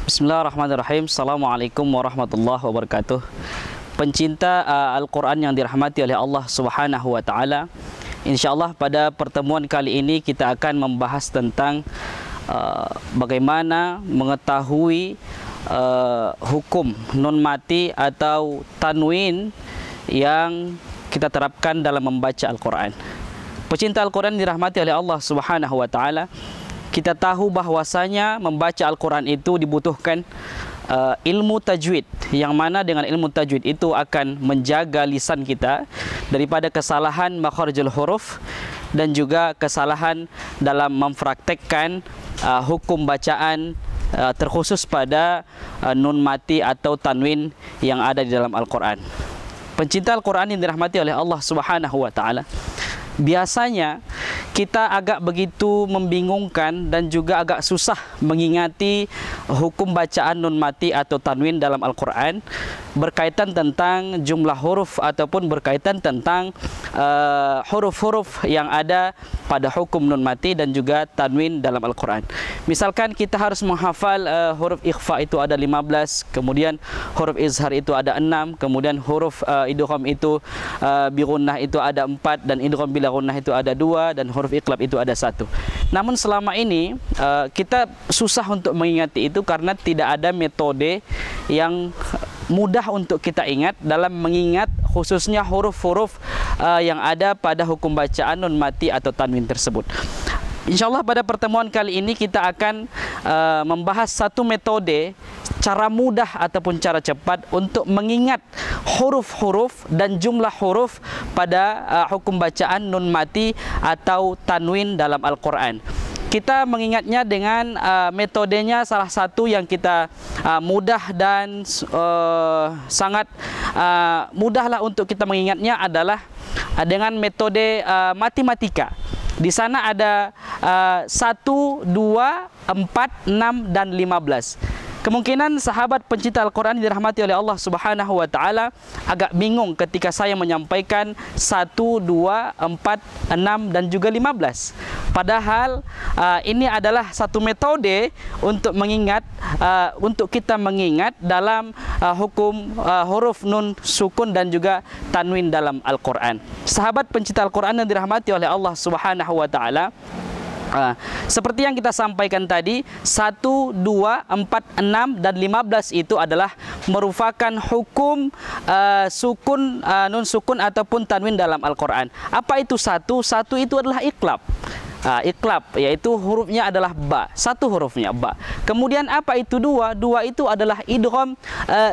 Bismillahirrahmanirrahim. Assalamualaikum warahmatullahi wabarakatuh. Pencinta Al-Quran yang dirahmati oleh Allah Subhanahu wa Ta'ala, InsyaAllah pada pertemuan kali ini kita akan membahas tentang bagaimana mengetahui hukum nun mati atau tanwin yang kita terapkan dalam membaca Al-Quran. Pecinta Al-Quran dirahmati oleh Allah Subhanahu wa Ta'ala, kita tahu bahwasanya membaca Al-Quran itu dibutuhkan ilmu tajwid, yang mana dengan ilmu tajwid itu akan menjaga lisan kita daripada kesalahan makharijul huruf dan juga kesalahan dalam mempraktekkan hukum bacaan terkhusus pada nun mati atau tanwin yang ada di dalam Al-Quran. Pencinta Al-Quran yang dirahmati oleh Allah Subhanahu wa Ta'ala, biasanya kita agak begitu membingungkan dan juga agak susah mengingati hukum bacaan nun mati atau tanwin dalam Al-Quran berkaitan tentang jumlah huruf ataupun berkaitan tentang huruf-huruf yang ada pada hukum nun mati dan juga tanwin dalam Al-Quran. Misalkan kita harus menghafal huruf ikhfa itu ada 15, kemudian huruf izhar itu ada 6, kemudian huruf idgham itu bigunnah itu ada 4, dan idgham bila gunnah itu ada 2, dan huruf iqlab itu ada 1. Namun selama ini kita susah untuk mengingati itu karena tidak ada metode yang mudah untuk kita ingat dalam mengingat khususnya huruf-huruf yang ada pada hukum bacaan nun mati atau tanwin tersebut. InsyaAllah pada pertemuan kali ini kita akan membahas satu metode, cara mudah ataupun cara cepat untuk mengingat huruf-huruf dan jumlah huruf pada hukum bacaan nun mati atau tanwin dalam Al-Quran. Kita mengingatnya dengan metodenya, salah satu yang kita mudah dan sangat mudahlah untuk kita mengingatnya adalah dengan metode matematika. Di sana ada 1, 2, 4, 6, dan 15. Kemungkinan sahabat pencinta Al-Quran dirahmati oleh Allah Subhanahu wa Ta'ala agak bingung ketika saya menyampaikan 1, 2, 4, 6, dan juga 15. Padahal ini adalah satu metode untuk mengingat, untuk kita mengingat dalam hukum huruf nun sukun dan juga tanwin dalam Al-Quran. Sahabat pencinta Al-Quran yang dirahmati oleh Allah Subhanahu wa Ta'ala, seperti yang kita sampaikan tadi, 1, 2, 4, 6, dan 15 itu adalah merupakan hukum sukun, nun sukun ataupun tanwin dalam Al-Quran. Apa itu 1? 1 itu adalah iqlab. Iqlab, yaitu hurufnya adalah ba, satu hurufnya ba. Kemudian apa itu 2? 2 itu adalah idgham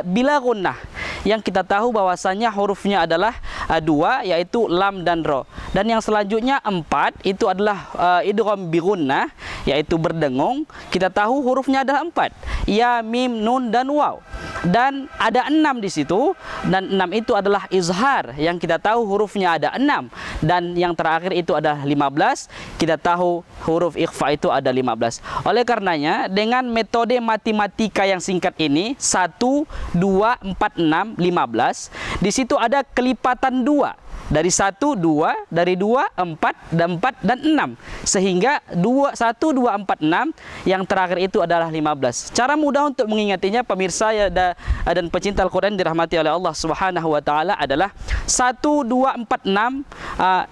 bila gunnah, yang kita tahu bahwasanya hurufnya adalah 2, yaitu lam dan ro. Dan yang selanjutnya 4 itu adalah idgham bi gunnah, yaitu berdengung. Kita tahu hurufnya adalah 4, ya, mim, nun, dan waw. Dan ada 6 di situ, dan 6 itu adalah izhar, yang kita tahu hurufnya ada 6. Dan yang terakhir itu adalah 15, kita tahu huruf ikhfa itu ada 15. Oleh karenanya dengan metode matematika yang singkat ini, 1, 2, 4, 6, 15, di situ ada kelipatan 2. Dari 1, 2, dari 2, 4, dan 4, dan 6. Sehingga 1, 2, 4, 6, yang terakhir itu adalah 15. Cara mudah untuk mengingatinya, pemirsa dan pecinta Al-Quran dirahmati oleh Allah Subhanahu wa Ta'ala, adalah 1, 2, 4, 6,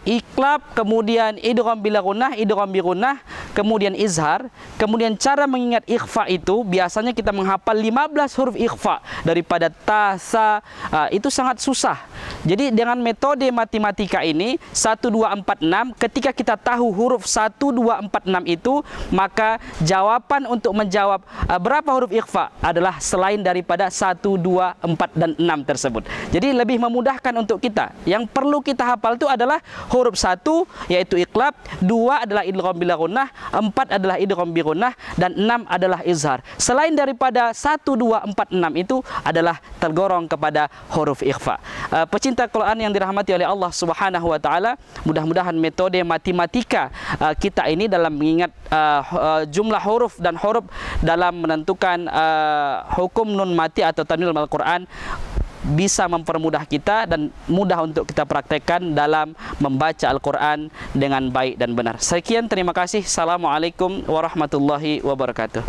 iqlab, kemudian idgham bila gunnah, idgham bi gunnah, kemudian izhar. Kemudian cara mengingat ikhfa itu, biasanya kita menghafal 15 huruf ikhfa daripada ta, sa, itu sangat susah. Jadi dengan metode matematika ini, 1, 2, 4, 6, ketika kita tahu huruf 1, 2, 4, 6 itu, maka jawaban untuk menjawab berapa huruf ikhfa adalah selain daripada 1, 2, 4, dan 6 tersebut. Jadi lebih memudahkan untuk kita. Yang perlu kita hafal itu adalah huruf 1, yaitu iqlab, 2 adalah idgham bila gunnah, 4 adalah idgham bi gunnah, dan 6 adalah izhar. Selain daripada 1, 2, 4, 6 itu adalah tergolong kepada huruf ikhfa. Pecinta Quran yang dirahmati oleh Allah Subhanahu wa Ta'ala, mudah-mudahan metode matematika kita ini dalam mengingat jumlah huruf dan huruf dalam menentukan hukum nun mati atau tanwin dalam Al-Quran bisa mempermudah kita dan mudah untuk kita praktekkan dalam membaca Al-Quran dengan baik dan benar. Sekian, terima kasih. Assalamualaikum warahmatullahi wabarakatuh.